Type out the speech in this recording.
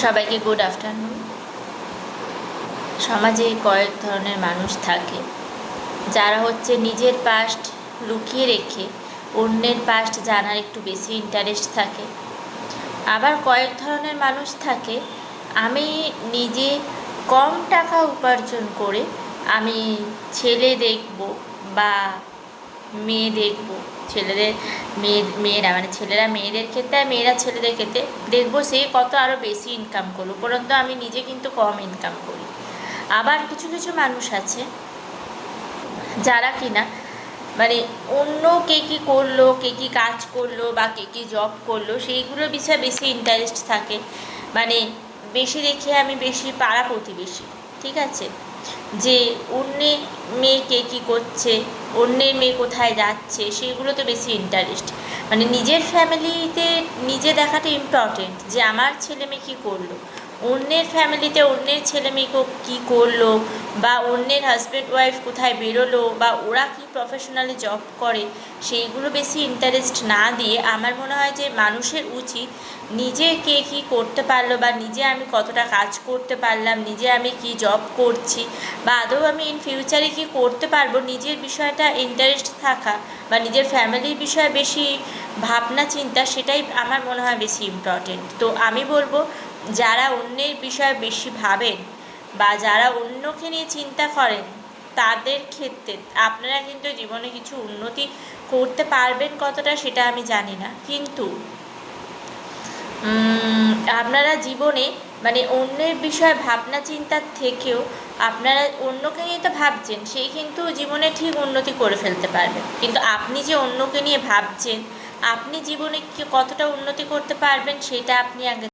সবাইকে good afternoon. সমাজে কয়েক ধরনের মানুষ থাকে যারা হচ্ছে নিজের পাস্ট লুকিয়ে রেখে অন্যের পাস্ট জানার একটু বেশি ইন্টারেস্ট থাকে। আবার কয়েক ধরনের মানুষ থাকে আমি নিজে কম টাকা উপার্জন করে আমি ছেলে দেখব বা মেয়ে দেখব, মেয়েরা মানে ছেলেরা মেয়েদের ক্ষেত্রে আর মেয়েরা ছেলেদের ক্ষেত্রে দেখবো সে কত আরও বেশি ইনকাম করলো, উপরন্তু আমি নিজে কিন্তু কম ইনকাম করি। আবার কিছু কিছু মানুষ আছে যারা কিনা মানে অন্য কে কী করলো, কে কী কাজ করলো বা কে কী জব করলো সেইগুলোর বিষয়ে বেশি ইন্টারেস্ট থাকে। মানে বেশি দেখে আমি বেশি পাড়া প্রতিবেশী, ঠিক আছে, যে অন্যের মেয়ে কে কী করছে, অন্যের মেয়ে কোথায় যাচ্ছে সেইগুলোতে বেশি ইন্টারেস্ট। মানে নিজের ফ্যামিলিতে নিজে দেখাটা ইম্পর্টেন্ট যে আমার ছেলে মেয়ে কী করলো, অন্যের ফ্যামিলিতে অন্যের ছেলে মেয়েকে কী করলো বা অন্যের হাজব্যান্ড ওয়াইফ কোথায় বেরোলো বা ওরা কী প্রফেশনালি জব করে সেইগুলো বেশি ইন্টারেস্ট না দিয়ে আমার মনে হয় যে মানুষের উচিত নিজে কে কী করতে পারলো বা নিজে আমি কতটা কাজ করতে পারলাম, নিজে আমি কি জব করছি বা আদৌ আমি ইন ফিউচারে কী করতে পারবো, নিজের বিষয়টা ইন্টারেস্ট থাকা বা নিজের ফ্যামিলির বিষয়ে বেশি ভাবনা চিন্তা, সেটাই আমার মনে হয় বেশি ইম্পর্টেন্ট। তো আমি বলবো যারা অন্যের বিষয়ে বেশি ভাবেন বা যারা অন্যকে নিয়ে চিন্তা করেন তাদের ক্ষেত্রে আপনারা কিন্তু জীবনে কিছু উন্নতি করতে পারবেন কতটা সেটা আমি জানি না, কিন্তু আপনারা জীবনে মানে অন্যের বিষয়ে ভাবনা চিন্তার থেকেও আপনারা অন্যকে নিয়ে তো ভাবছেন, সেই কিন্তু জীবনে ঠিক উন্নতি করে ফেলতে পারবেন। কিন্তু আপনি যে অন্যকে নিয়ে ভাবছেন আপনি জীবনে কতটা উন্নতি করতে পারবেন সেটা আপনি আগে